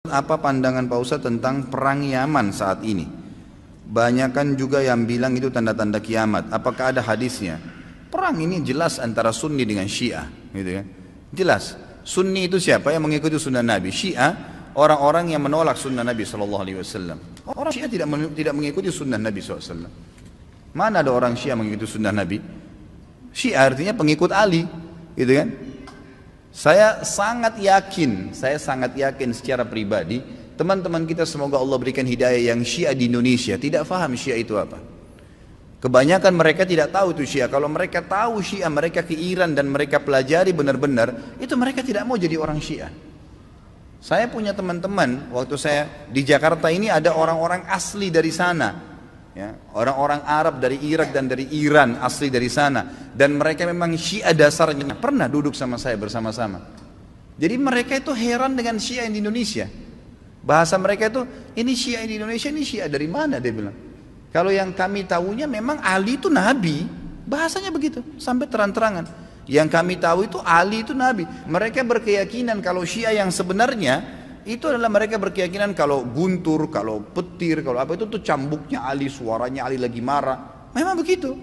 Apa pandangan Pak Ustadz tentang perang Yaman saat ini? Banyakan juga yang bilang itu tanda-tanda kiamat. Apakah ada hadisnya? Perang ini jelas antara Sunni dengan Syiah, gitu kan? Jelas. Sunni itu siapa? Yang mengikuti sunnah Nabi. Syiah orang-orang yang menolak sunnah Nabi SAW. Orang Syiah tidak mengikuti sunnah Nabi SAW. Mana ada orang Syiah mengikuti sunnah Nabi? Syiah artinya pengikut Ali, gitu kan? Saya sangat yakin secara pribadi, teman-teman kita semoga Allah berikan hidayah yang Syiah di Indonesia tidak faham Syiah itu apa. Kebanyakan mereka tidak tahu itu Syiah. Kalau mereka tahu Syiah, mereka ke Iran dan mereka pelajari benar-benar, itu mereka tidak mau jadi orang Syiah. Saya punya teman-teman, waktu saya di Jakarta ini ada orang-orang asli dari sana. Ya, orang-orang Arab dari Irak dan dari Iran asli dari sana, dan mereka memang Syiah dasarnya, pernah duduk sama saya bersama-sama. Jadi mereka itu heran dengan Syiah di Indonesia. Bahasa mereka itu, ini Syiah di Indonesia, ini Syiah dari mana, dia bilang. Kalau yang kami tahunya memang Ali itu Nabi, bahasanya begitu sampai terang-terangan. Yang kami tahu itu Ali itu Nabi. Mereka berkeyakinan kalau Syiah yang sebenarnya itu adalah mereka berkeyakinan kalau guntur, kalau petir, kalau apa itu tuh cambuknya Ali, suaranya Ali lagi marah. Memang begitu.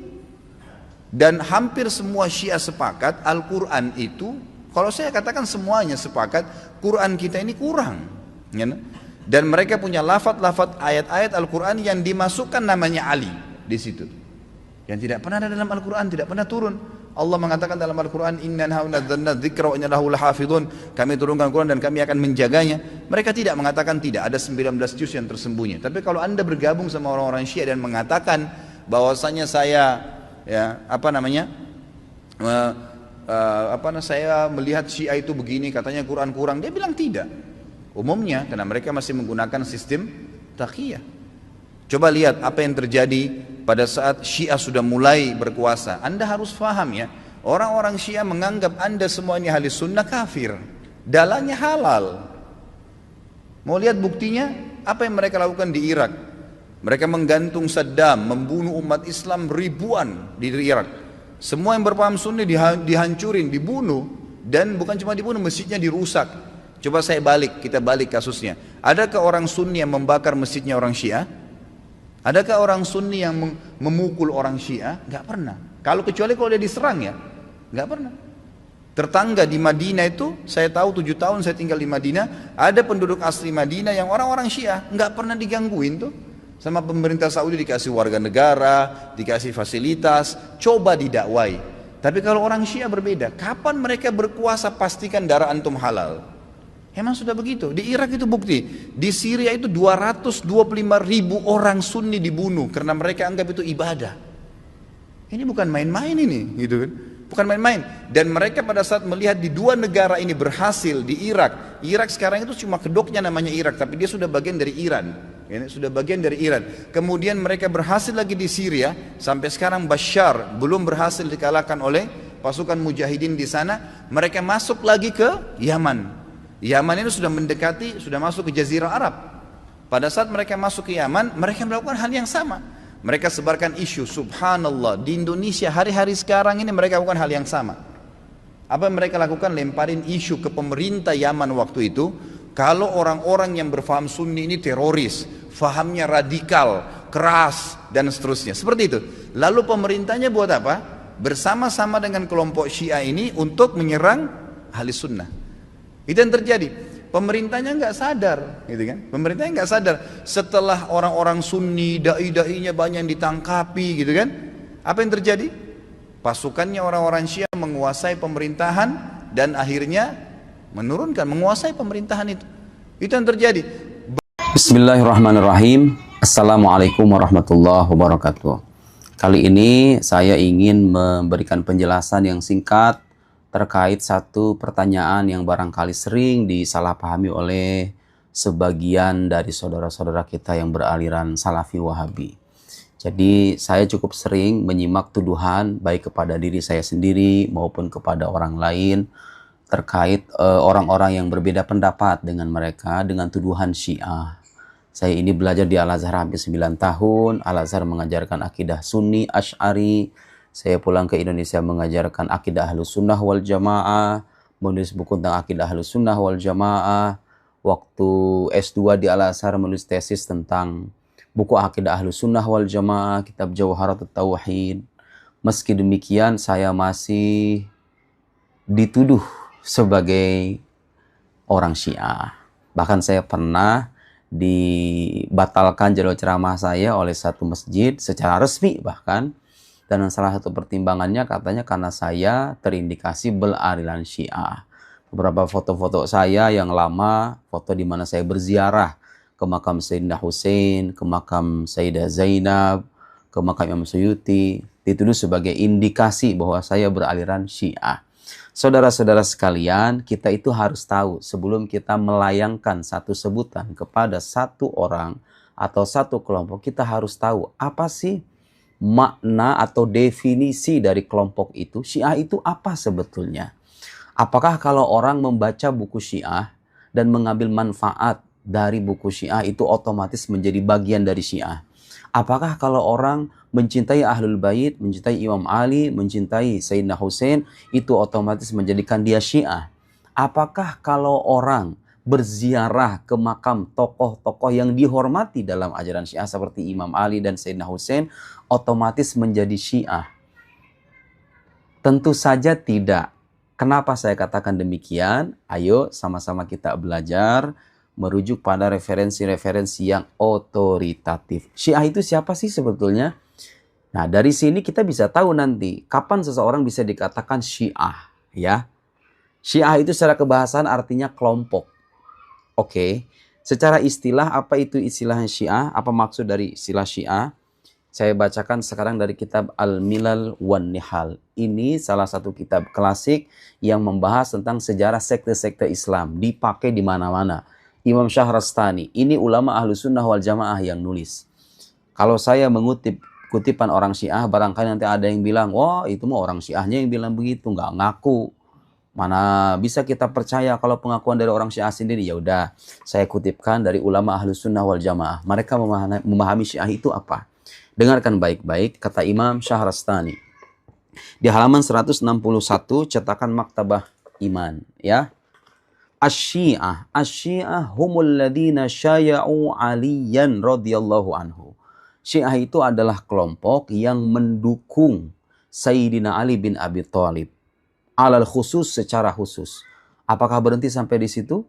Dan hampir semua Syiah sepakat Al-Quran itu, kalau saya katakan semuanya sepakat, Quran kita ini kurang. Ya, dan mereka punya lafaz-lafaz ayat-ayat Al-Quran yang dimasukkan namanya Ali di situ. Yang tidak pernah ada dalam Al-Quran, tidak pernah turun. Allah mengatakan dalam Al-Quran, Inna nazzalna dzikra wa inna lahu lahafidhun. Kami turunkan Al-Quran dan kami akan menjaganya. Mereka tidak mengatakan tidak, ada 19 juz yang tersembunyi. Tapi kalau Anda bergabung sama orang-orang Syiah dan mengatakan bahwasanya saya saya melihat Syiah itu begini, katanya Quran kurang, dia bilang tidak. Umumnya karena mereka masih menggunakan sistem taqiyah. Coba lihat apa yang terjadi pada saat Syiah sudah mulai berkuasa. Anda harus faham ya, orang-orang Syiah menganggap Anda semua ini ahli sunnah kafir, dalahnya halal. Mau lihat buktinya? Apa yang mereka lakukan di Irak? Mereka menggantung Saddam, membunuh umat Islam ribuan di Irak. Semua yang berpaham Sunni dihancurin, dibunuh, dan bukan cuma dibunuh, masjidnya dirusak. Coba kita balik kasusnya. Adakah orang Sunni yang membakar masjidnya orang Syiah? Adakah orang Sunni yang memukul orang Syiah? Gak pernah. Kecuali kalau dia diserang ya, gak pernah. Tetangga di Madinah itu, saya tahu 7 tahun saya tinggal di Madinah, ada penduduk asli Madinah yang orang-orang Syiah, gak pernah digangguin tuh. Sama pemerintah Saudi dikasih warga negara, dikasih fasilitas, coba didakwai. Tapi kalau orang Syiah berbeda, kapan mereka berkuasa pastikan darah antum halal. Emang sudah begitu. Di Irak itu bukti. Di Syria itu 225.000 orang Sunni dibunuh karena mereka anggap itu ibadah. Ini bukan main-main ini, gitu kan? Bukan main-main. Dan mereka pada saat melihat di dua negara ini berhasil di Irak. Irak sekarang itu cuma kedoknya namanya Irak, tapi dia sudah bagian dari Iran. Ini sudah bagian dari Iran. Kemudian mereka berhasil lagi di Syria. Sampai sekarang Bashar belum berhasil dikalahkan oleh pasukan mujahidin di sana. Mereka masuk lagi ke Yaman. Yaman itu sudah mendekati, sudah masuk ke Jazirah Arab. Pada saat mereka masuk ke Yaman, mereka melakukan hal yang sama. Mereka sebarkan isu, subhanallah, di Indonesia hari-hari sekarang ini mereka lakukan hal yang sama. Apa yang mereka lakukan? Lemparin isu ke pemerintah Yaman waktu itu, kalau orang-orang yang berfaham Sunni ini teroris, fahamnya radikal, keras, dan seterusnya. Seperti itu. Lalu pemerintahnya buat apa? Bersama-sama dengan kelompok Syiah ini untuk menyerang ahli sunnah. Itu yang terjadi. Pemerintahnya nggak sadar, gitu kan? Pemerintahnya nggak sadar. Setelah orang-orang Sunni, dai-dainya banyak yang ditangkapi, gitu kan? Apa yang terjadi? Pasukannya orang-orang Syiah menguasai pemerintahan dan akhirnya menguasai pemerintahan itu. Itu yang terjadi. Bismillahirrahmanirrahim. Assalamualaikum warahmatullahi wabarakatuh. Kali ini saya ingin memberikan penjelasan yang singkat terkait satu pertanyaan yang barangkali sering disalahpahami oleh sebagian dari saudara-saudara kita yang beraliran Salafi Wahabi. Jadi saya cukup sering menyimak tuduhan baik kepada diri saya sendiri maupun kepada orang lain terkait orang-orang yang berbeda pendapat dengan mereka dengan tuduhan Syiah. Saya ini belajar di Al-Azhar hampir 9 tahun. Al-Azhar mengajarkan akidah Sunni Asy'ari. Saya pulang ke Indonesia mengajarkan akidah Ahlus Sunnah wal Jamaah, menulis buku tentang akidah Ahlus Sunnah wal Jamaah, waktu S2 di Al-Azhar menulis tesis tentang buku Akidah Ahlus Sunnah wal Jamaah, kitab Jawharatut Tauhid. Meski demikian, saya masih dituduh sebagai orang Syiah. Bahkan saya pernah dibatalkan jadwal ceramah saya oleh satu masjid secara resmi bahkan. Dan salah satu pertimbangannya katanya karena saya terindikasi beraliran Syiah. Beberapa foto-foto saya yang lama, foto di mana saya berziarah ke makam Sayyidina Hussein, ke makam Sayyidah Zainab, ke makam Imam Suyuti, dituduh sebagai indikasi bahwa saya beraliran Syiah. Saudara-saudara sekalian, kita itu harus tahu sebelum kita melayangkan satu sebutan kepada satu orang atau satu kelompok, kita harus tahu apa sih makna atau definisi dari kelompok itu. Syiah itu apa sebetulnya? Apakah kalau orang membaca buku Syiah dan mengambil manfaat dari buku Syiah itu otomatis menjadi bagian dari Syiah? Apakah kalau orang mencintai Ahlul Bait, mencintai Imam Ali, mencintai Sayyidina Hussein, itu otomatis menjadikan dia Syiah? Apakah kalau orang berziarah ke makam tokoh-tokoh yang dihormati dalam ajaran Syiah seperti Imam Ali dan Sayyidina Hussein, otomatis menjadi Syiah? Tentu saja tidak. Kenapa saya katakan demikian? Ayo sama-sama kita belajar merujuk pada referensi-referensi yang otoritatif. Syiah itu siapa sih sebetulnya? Nah, dari sini kita bisa tahu nanti kapan seseorang bisa dikatakan Syiah, ya. Syiah itu secara kebahasaan artinya kelompok. Oke, secara istilah apa itu istilah Syiah? Apa maksud dari istilah Syiah? Saya bacakan sekarang dari kitab Al-Milal wan Nihal. Ini salah satu kitab klasik yang membahas tentang sejarah sekte-sekte Islam. Dipakai di mana-mana. Imam Syahrastani, ini ulama Ahlus Sunnah wal Jamaah yang nulis. Kalau saya mengutip kutipan orang Syiah, barangkali nanti ada yang bilang, wah itu mah orang Syiahnya yang bilang begitu, nggak ngaku. Mana bisa kita percaya kalau pengakuan dari orang Syiah sendiri? Ya udah, saya kutipkan dari ulama Ahlus Sunnah wal Jamaah. Mereka memahami Syiah itu apa? Dengarkan baik-baik kata Imam Syahrastani. Di halaman 161 cetakan Maktabah Iman, ya. Asy-Syiah humul ladzina syaya'u Aliyan radhiyallahu anhu. Syiah itu adalah kelompok yang mendukung Sayyidina Ali bin Abi Thalib. Alal khusus, secara khusus. Apakah berhenti sampai di situ?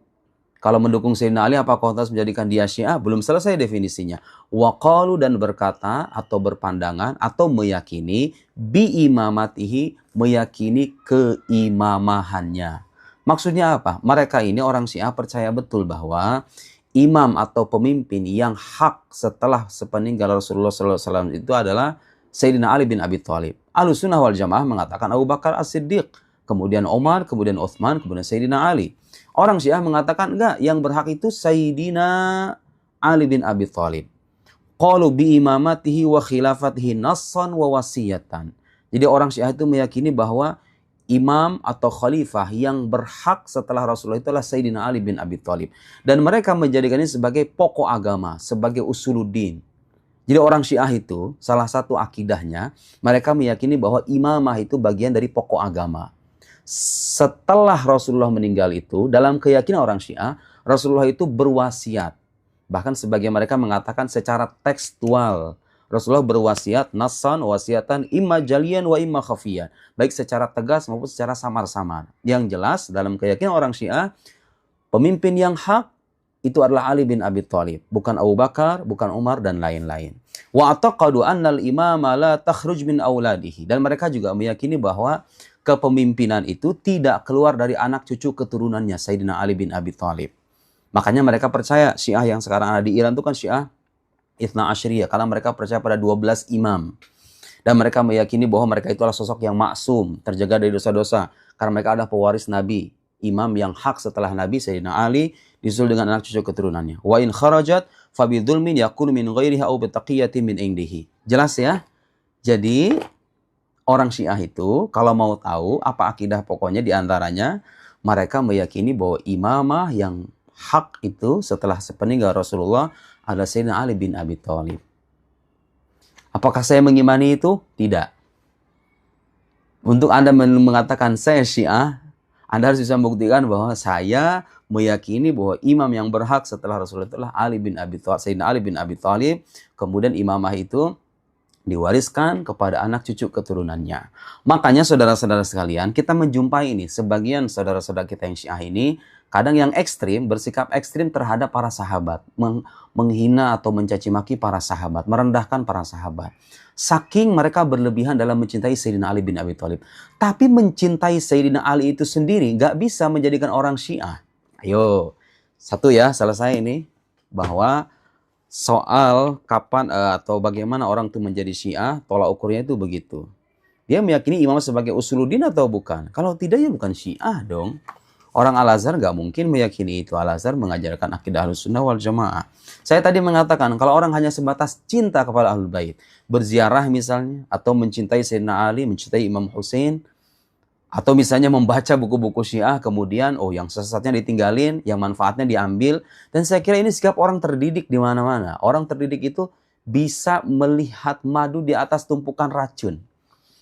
Kalau mendukung Sayyidina Ali, apakah harus menjadikan dia Syiah? Belum selesai definisinya. Waqalu, dan berkata atau berpandangan atau meyakini bi imamatihi, meyakini keimamahannya. Maksudnya apa? Mereka ini orang Syiah percaya betul bahwa imam atau pemimpin yang hak setelah sepeninggal Rasulullah SAW itu adalah Sayyidina Ali bin Abi Thalib. Ahlus Sunnah wal Jamaah mengatakan Abu Bakar As-Siddiq, kemudian Umar, kemudian Utsman, kemudian Sayyidina Ali. Orang Syiah mengatakan enggak, yang berhak itu Sayyidina Ali bin Abi Thalib. Qalu bi imamatihi wa khilafatihi nassan wa wasiyatan. Jadi orang Syiah itu meyakini bahwa imam atau khalifah yang berhak setelah Rasulullah itulah Sayyidina Ali bin Abi Thalib. Dan mereka menjadikannya sebagai pokok agama, sebagai usuluddin. Jadi orang Syiah itu salah satu akidahnya, mereka meyakini bahwa imamah itu bagian dari pokok agama. Setelah Rasulullah meninggal itu, dalam keyakinan orang Syiah, Rasulullah itu berwasiat. Bahkan sebagian mereka mengatakan secara tekstual, Rasulullah berwasiat, nassan, wasiatan, imma jalian wa imma khafiyan. Baik secara tegas maupun secara samar-samar. Yang jelas dalam keyakinan orang Syiah, pemimpin yang hak itu adalah Ali bin Abi Thalib. Bukan Abu Bakar, bukan Umar, dan lain-lain. Wa ataqadu annal imama la takhruj min auladihi. Dan mereka juga meyakini bahwa kepemimpinan itu tidak keluar dari anak cucu keturunannya, Sayyidina Ali bin Abi Thalib. Makanya mereka percaya, Syiah yang sekarang ada di Iran itu kan Syiah Ithna Asyriyah, karena mereka percaya pada 12 imam. Dan mereka meyakini bahwa mereka itulah sosok yang maksum, terjaga dari dosa-dosa. Karena mereka adalah pewaris Nabi. Imam yang hak setelah Nabi, Sayyidina Ali, disusul dengan anak cucu keturunannya. Wa in kharajat fabidhulmin yakunu min ghairiha aw bitaqiyatin min indihi. Jelas ya? Jadi, orang Syiah itu, kalau mau tahu apa akidah pokoknya diantaranya, mereka meyakini bahwa imamah yang hak itu setelah sepeninggal Rasulullah adalah Sayyidina Ali bin Abi Thalib. Apakah saya mengimani itu? Tidak. Untuk Anda mengatakan saya Syiah, Anda harus bisa membuktikan bahwa saya meyakini bahwa imam yang berhak setelah Rasulullah itulah Ali bin Abi Thalib, Sayyidina Ali bin Abi Thalib. Kemudian imamah itu diwariskan kepada anak cucu keturunannya. Makanya saudara-saudara sekalian, kita menjumpai ini sebagian saudara-saudara kita yang Syiah ini kadang yang ekstrim, bersikap ekstrim terhadap para sahabat, menghina atau mencaci maki para sahabat, merendahkan para sahabat. Saking mereka berlebihan dalam mencintai Sayyidina Ali bin Abi Thalib. Tapi mencintai Sayyidina Ali itu sendiri nggak bisa menjadikan orang Syiah. Ayo, satu ya, selesai ini. Bahwa soal kapan atau bagaimana orang itu menjadi Syiah, tolak ukurnya itu begitu. Dia meyakini imam sebagai usuluddin atau bukan? Kalau tidak ya bukan Syiah dong. Orang Al-Azhar nggak mungkin meyakini itu. Al-Azhar mengajarkan akidah Ahlussunnah wal Jamaah. Saya tadi mengatakan kalau orang hanya sebatas cinta kepada Ahlul Bait, berziarah misalnya, atau mencintai Sayyidina Ali, mencintai Imam Hussein, atau misalnya membaca buku-buku Syiah, kemudian yang sesatnya ditinggalin, yang manfaatnya diambil. Dan saya kira ini sikap orang terdidik di mana-mana. Orang terdidik itu bisa melihat madu di atas tumpukan racun.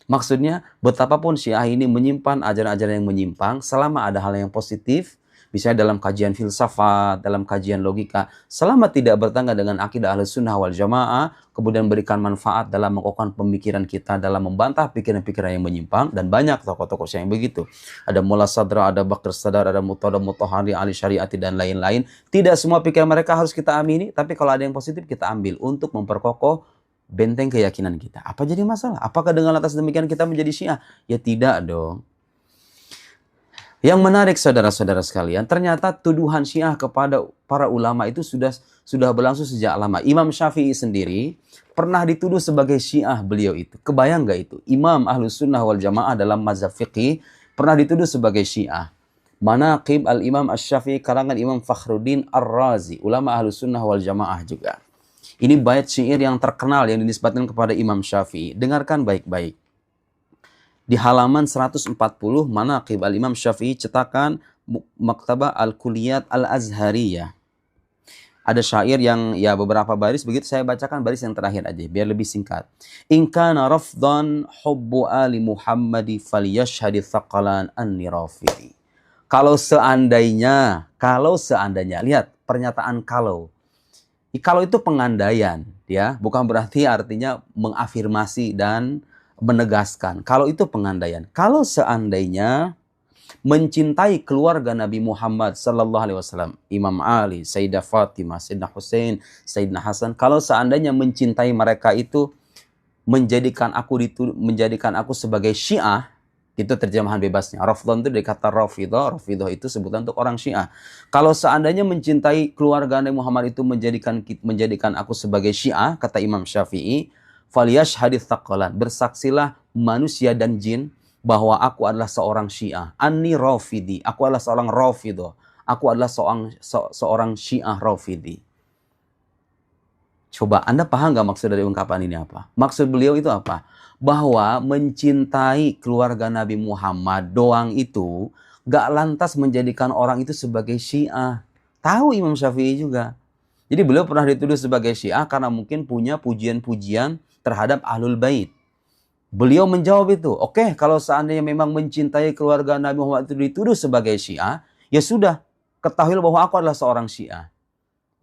Maksudnya betapapun Syiah ini menyimpan ajaran-ajaran yang menyimpang, selama ada hal yang positif, misalnya dalam kajian filsafat, dalam kajian logika, selama tidak bertentangan dengan akidah Ahlussunnah wal Jamaah, kemudian berikan manfaat dalam mengokohkan pemikiran kita, dalam membantah pikiran-pikiran yang menyimpang, dan banyak tokoh-tokoh Syiah yang begitu. Ada Mullah Sadra, ada Bakr Sadar, ada Murtada Mutahhari, Ali Syariati, dan lain-lain. Tidak semua pikiran mereka harus kita amini, tapi kalau ada yang positif kita ambil untuk memperkokoh benteng keyakinan kita. Apa jadi masalah? Apakah dengan atas demikian kita menjadi Syiah? Ya tidak dong. Yang menarik saudara-saudara sekalian, ternyata tuduhan Syiah kepada para ulama itu sudah berlangsung sejak lama. Imam Syafi'i sendiri pernah dituduh sebagai Syiah beliau itu. Kebayang nggak itu? Imam Ahlussunnah wal Jamaah dalam mazhab fiqih pernah dituduh sebagai Syiah. Manaqib al-Imam Asy-Syafi'i karangan Imam Fakhruddin Ar-Razi, ulama Ahlussunnah wal Jamaah juga. Ini bait syair yang terkenal yang dinisbatkan kepada Imam Syafi'i. Dengarkan baik-baik. Di halaman 140 Manaqib al-Imam Syafi'i cetakan Maktabah Al-Kulliyat Al-Azhariyah. Ada syair yang ya beberapa baris, begitu saya bacakan baris yang terakhir aja biar lebih singkat. In kana rafdan hubbu ali Muhammadi falyashhadi thaqalan anni rafidi. Kalau seandainya, lihat pernyataan kalau. Kalau itu pengandaian, ya, bukan berarti artinya mengafirmasi dan menegaskan. Kalau itu pengandaian. Kalau seandainya mencintai keluarga Nabi Muhammad sallallahu alaihi wasallam, Imam Ali, Sayyidah Fatimah, Sayyidina Hussein, Sayyidina Hasan, kalau seandainya mencintai mereka itu menjadikan aku sebagai Syiah, itu terjemahan bebasnya. Rafdhan itu dari kata Rafidah. Rafidah itu sebutan untuk orang Syiah. Kalau seandainya mencintai keluarga Nabi Muhammad itu menjadikan aku sebagai Syiah, kata Imam Syafi'i, falyashhadi thaqalan, bersaksilah manusia dan jin bahwa aku adalah seorang Syiah. Anni Rafidi, aku adalah seorang Rafidah. Aku adalah seorang Syiah Rafidi. Coba Anda paham nggak maksud dari ungkapan ini apa? Maksud beliau itu apa? Bahwa mencintai keluarga Nabi Muhammad doang itu gak lantas menjadikan orang itu sebagai Syiah. Tahu Imam Syafi'i juga. Jadi beliau pernah dituduh sebagai Syiah karena mungkin punya pujian-pujian terhadap Ahlul Bait. Beliau menjawab itu, oke, kalau seandainya memang mencintai keluarga Nabi Muhammad itu dituduh sebagai Syiah, ya sudah, ketahuilah bahwa aku adalah seorang Syiah.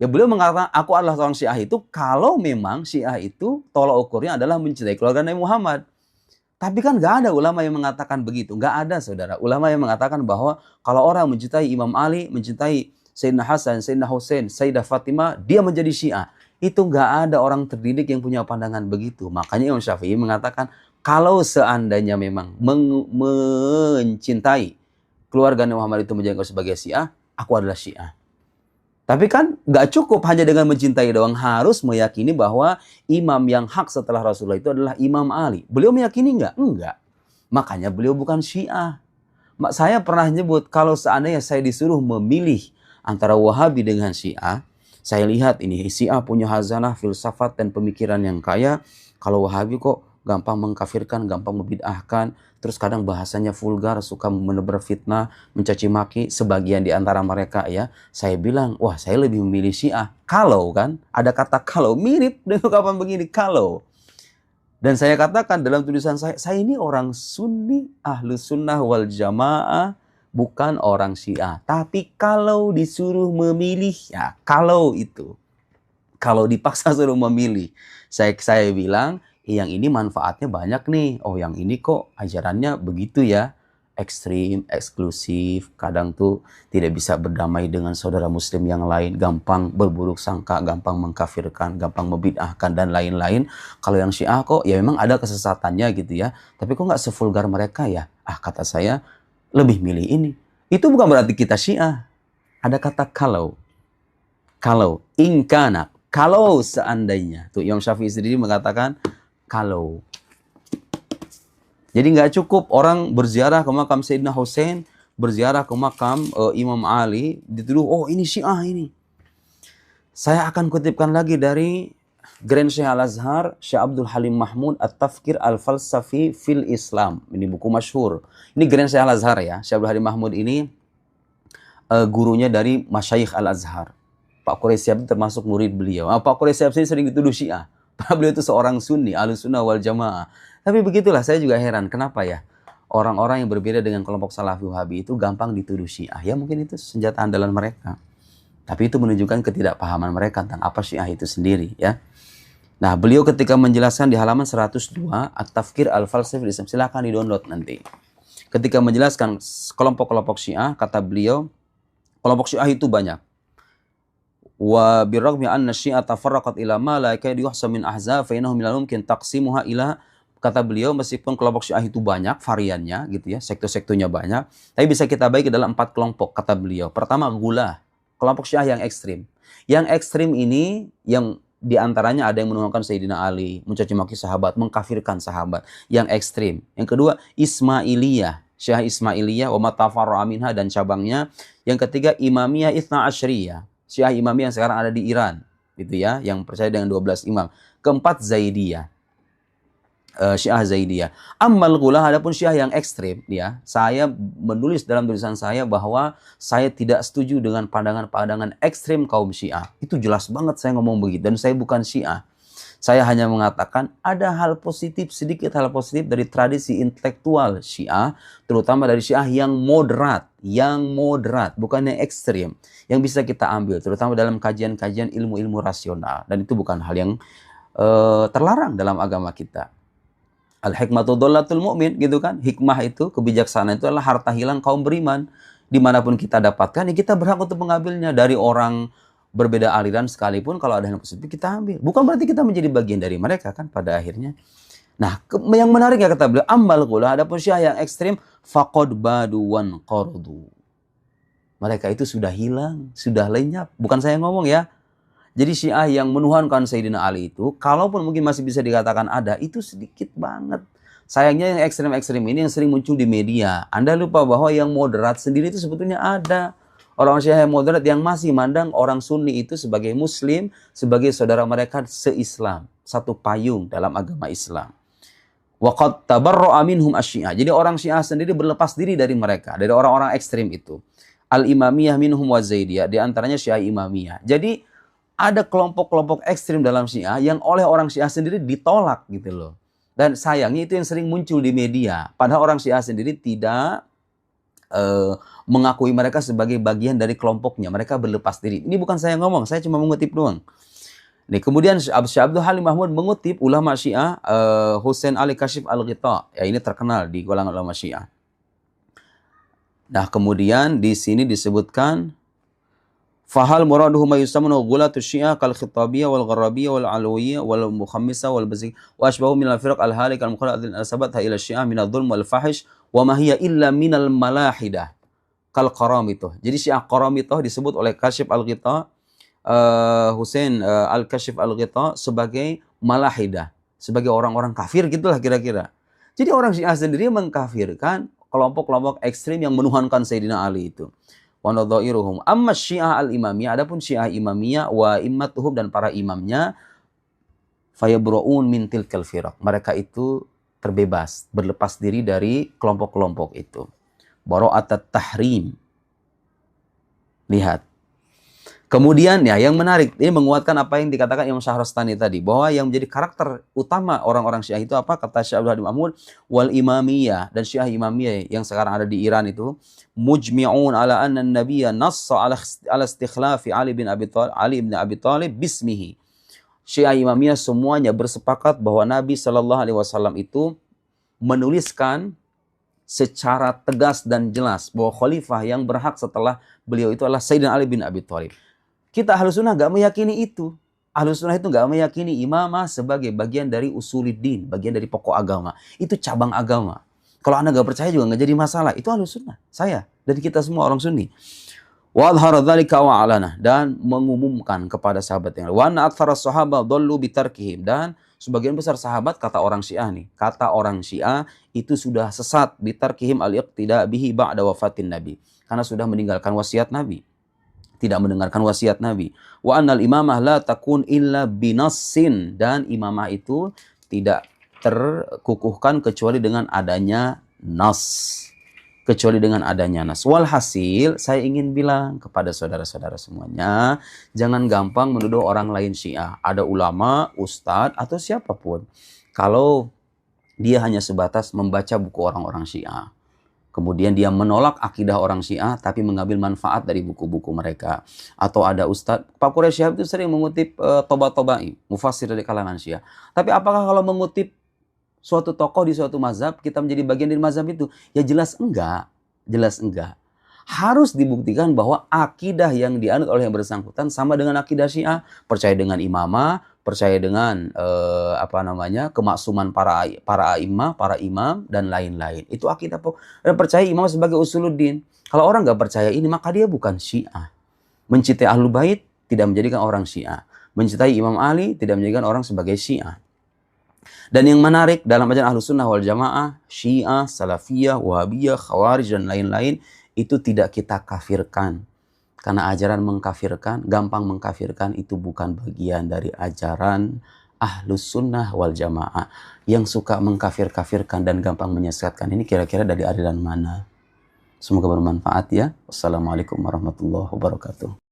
Ya beliau mengatakan aku adalah seorang Syiah itu kalau memang Syiah itu tolak ukurnya adalah mencintai keluarga Nabi Muhammad. Tapi kan gak ada ulama yang mengatakan begitu. Gak ada saudara. Ulama yang mengatakan bahwa kalau orang mencintai Imam Ali, mencintai Sayyidina Hasan, Sayyidina Hussein, Sayyidah Fatimah, dia menjadi Syiah. Itu gak ada orang terdidik yang punya pandangan begitu. Makanya Imam Syafi'i mengatakan kalau seandainya memang mencintai keluarga Nabi Muhammad itu menjadikan sebagai Syiah, aku adalah Syiah. Tapi kan gak cukup hanya dengan mencintai doang, harus meyakini bahwa imam yang hak setelah Rasulullah itu adalah Imam Ali. Beliau meyakini nggak? Enggak. Makanya beliau bukan Syiah. Saya pernah nyebut kalau seandainya saya disuruh memilih antara Wahabi dengan Syiah, saya lihat ini Syiah punya hazanah, filsafat dan pemikiran yang kaya. Kalau Wahabi kok gampang mengkafirkan, gampang membid'ahkan, terus kadang bahasanya vulgar, suka menebar fitnah, mencaci maki sebagian di antara mereka ya. Saya bilang, wah saya lebih memilih Syiah. Kalau kan, ada kata kalau, mirip dengan ungkapan begini, kalau. Dan saya katakan dalam tulisan saya ini orang Sunni, Ahlus Sunnah wal Jamaah, bukan orang Syiah. Tapi kalau disuruh memilih, ya kalau dipaksa suruh memilih, saya bilang yang ini manfaatnya banyak nih. Oh yang ini kok ajarannya begitu ya, ekstrim, eksklusif, kadang tuh tidak bisa berdamai dengan saudara muslim yang lain, gampang berburuk sangka, gampang mengkafirkan, gampang membid'ahkan dan lain-lain. Kalau yang Syiah kok ya memang ada kesesatannya gitu ya, tapi kok nggak sevulgar mereka ya? Kata saya lebih milih ini. Itu bukan berarti kita Syiah. Ada kata kalau, ingkana, kalau seandainya. Tuh Imam Syafi'i sendiri mengatakan kalau. Jadi nggak cukup orang berziarah ke makam Sayyidina Hussein, berziarah ke makam Imam Ali, dituduh, oh ini Syiah ini. Saya akan kutipkan lagi dari Grand Syekh Al-Azhar, Syekh Abdul Halim Mahmud, At-Tafkir Al-Falsafi fil Islam. Ini buku masyhur. Ini Grand Syekh Al-Azhar ya. Syekh Abdul Halim Mahmud ini gurunya dari Masyayikh Al-Azhar. Pak Quraish Shihab termasuk murid beliau. Pak Quraish Shihab sering dituduh Syiah. Beliau itu seorang Sunni, Ahlussunnah wal Jamaah. Tapi begitulah, saya juga heran. Kenapa ya? Orang-orang yang berbeda dengan kelompok Salafi Wahabi itu gampang dituduh Syiah. Ya mungkin itu senjata andalan mereka. Tapi itu menunjukkan ketidakpahaman mereka tentang apa Syiah itu sendiri ya. Nah, beliau ketika menjelaskan di halaman 102 At-Tafkir Al-Falsafi Islam, silakan di-download nanti. Ketika menjelaskan kelompok-kelompok Syiah, kata beliau, kelompok Syiah itu banyak. Wa birragmi anna Syiah tafarraqat ila ma la yakadu yuhsa min ahzab fa innahu minal mumkin taqsimuha ila, kata beliau, meskipun kelompok Syiah itu banyak variannya gitu ya, sektor-sektornya banyak, tapi bisa kita bagi ke dalam 4 kelompok kata beliau. Pertama, gulah, kelompok Syiah yang ekstrim. Yang ekstrim ini yang diantaranya ada yang menuhankan Sayyidina Ali, mencaci maki sahabat, mengkafirkan sahabat, yang ekstrim. Yang kedua, Ismailiyah, Syiah Ismailiyah, wa matafarra'a minha dan cabangnya. Yang ketiga, Imamiyah Itsna Asyriyah, Syiah Imamiyah yang sekarang ada di Iran, gitu ya, yang percaya dengan 12 imam. Keempat, Zaidiyah, Syiah Zaidiyah. Ammal Ghulah, adapun Syiah yang ekstrim, ya, saya menulis dalam tulisan saya bahwa saya tidak setuju dengan pandangan-pandangan ekstrim kaum Syiah. Itu jelas banget saya ngomong begitu, dan saya bukan Syiah. Saya hanya mengatakan ada hal positif, sedikit hal positif dari tradisi intelektual Syiah, terutama dari Syiah yang moderat, bukan yang ekstrim, yang bisa kita ambil, terutama dalam kajian-kajian ilmu-ilmu rasional. Dan itu bukan hal yang terlarang dalam agama kita. Al-hikmatu dhallatul mu'min, gitu kan. Hikmah itu, kebijaksanaan itu adalah harta hilang kaum beriman. Dimanapun kita dapatkan, ya kita berhak untuk mengambilnya. Dari orang berbeda aliran sekalipun, kalau ada yang positif kita ambil. Bukan berarti kita menjadi bagian dari mereka kan pada akhirnya. Nah, yang menarik ya kata beliau, ammal Ghulah, adapun Syiah yang ekstrim, faqad badu wan qardu. Mereka itu sudah hilang, sudah lenyap. Bukan saya ngomong ya. Jadi Syiah yang menuhankan Sayyidina Ali itu, kalaupun mungkin masih bisa dikatakan ada, itu sedikit banget. Sayangnya yang ekstrem-ekstrem ini yang sering muncul di media. Anda lupa bahwa yang moderat sendiri itu sebetulnya ada. Orang Syiah yang moderat yang masih mandang orang Sunni itu sebagai Muslim, sebagai saudara mereka se-Islam. Satu payung dalam agama Islam. Waqad tabarra'a minhum asy-Syiah. Jadi orang Syiah sendiri berlepas diri dari mereka, dari orang-orang ekstrem itu. Al-Imamiyah minhum wa Zaidiyah, di antaranya Syiah Imamiyah. Jadi ada kelompok-kelompok ekstrim dalam Syiah yang oleh orang Syiah sendiri ditolak gitu loh. Dan sayangnya itu yang sering muncul di media. Padahal orang Syiah sendiri tidak mengakui mereka sebagai bagian dari kelompoknya. Mereka berlepas diri. Ini bukan saya ngomong, saya cuma mengutip doang. Nih, kemudian Syekh Abdul Halim Mahmud mengutip ulama Syiah Husain Ali Kashif Al-Ghita. Ya, ini terkenal di kalangan ulama Syiah. Nah, kemudian di sini disebutkan fahal muraduhu ma yusamanu ghulatu Syiah kal khitabiyah wal gharabiyah wal alawiyah wal mukhammisah wal bazig wa asbahu min al firq al halik al mukhaladat al sabat ila Syiah min adh-dhulm wal fahish wa ma hiya illa min al malahidah kal qaramituh. Jadi Syiah qaramituh disebut oleh Kashif Al-Ghita, Husain Al-Kashif Al-Ghita sebagai malahidah, sebagai orang-orang kafir gitulah kira-kira. Jadi orang Syiah sendiri mengkafirkan kelompok-kelompok ekstrim yang menuhankan Sayyidina Ali itu. Wa nadhairuhum amma Syiah al-Imamiyah, adapun Syiah Imamiyah wa immatuhum dan para imamnya, fayabra'un min tilkal firaq. Mereka itu terbebas, berlepas diri dari kelompok-kelompok itu. Bara'atat tahrim. Lihat. Kemudian ya yang menarik, ini menguatkan apa yang dikatakan Imam Syahrastani tadi, bahwa yang menjadi karakter utama orang-orang Syiah itu apa? Kata Syekh Abdul Hadi Mahmud, wal imamiyah, dan Syiah imamiyah yang sekarang ada di Iran itu, mujmi'un ala anna nabiyya nassa ala istikhlafi Ali bin Abi Thalib bismihi. Syiah imamiyah semuanya bersepakat bahwa Nabi Shallallahu Alaihi Wasallam itu menuliskan secara tegas dan jelas bahwa khalifah yang berhak setelah beliau itu adalah Sayyidina Ali bin Abi Thalib. Kita Ahlus Sunnah gak meyakini itu. Ahlus Sunnah itu gak meyakini imamah sebagai bagian dari usuluddin, bagian dari pokok agama. Itu cabang agama. Kalau Anda gak percaya juga gak jadi masalah. Itu Ahlus Sunnah. Saya dan kita semua orang Sunni. Wa adhara dzalika wa alana, dan mengumumkan kepada sahabat yang lain. Wa anna aktsara sahabat dhallu bitarkihim, dan sebagian besar sahabat, kata orang Syiah nih, kata orang Syiah itu sudah sesat bitarkihim al-iqtida bihi ba'da wafatin Nabi. Karena sudah meninggalkan wasiat Nabi. Tidak mendengarkan wasiat Nabi. Wa annal imamah la takun illa binassin, dan imamah itu tidak terkukuhkan kecuali dengan adanya nas. Kecuali dengan adanya nas. Walhasil, saya ingin bilang kepada saudara-saudara semuanya, jangan gampang menuduh orang lain Syiah. Ada ulama, ustadz, atau siapapun. Kalau dia hanya sebatas membaca buku orang-orang Syiah, kemudian dia menolak akidah orang Syiah, tapi mengambil manfaat dari buku-buku mereka. Atau ada ustadz, Pak Quraisy Shihab itu sering mengutip Toba-Tobai, mufassir dari kalangan Syiah. Tapi apakah kalau mengutip suatu tokoh di suatu mazhab, kita menjadi bagian dari mazhab itu? Ya jelas enggak. Jelas enggak. Harus dibuktikan bahwa akidah yang dianut oleh yang bersangkutan sama dengan akidah Syiah. Percaya dengan imamah, percaya dengan kemaksuman para imam dan lain-lain. Itu akidah. Dan percaya imam sebagai usuluddin. Kalau orang nggak percaya ini, maka dia bukan Syiah. Mencintai Ahlul Bait tidak menjadikan orang Syiah. Mencintai Imam Ali tidak menjadikan orang sebagai Syiah. Dan yang menarik dalam ajaran Ahlus Sunnah wal Jamaah, Syiah, Salafiyah, Wahabiyah, Khawarij dan lain-lain itu tidak kita kafirkan. Karena ajaran mengkafirkan, gampang mengkafirkan, itu bukan bagian dari ajaran Ahlus Sunnah wal Jamaah. Yang suka mengkafir-kafirkan dan gampang menyesatkan ini kira-kira dari aliran mana? Semoga bermanfaat ya. Wassalamualaikum warahmatullahi wabarakatuh.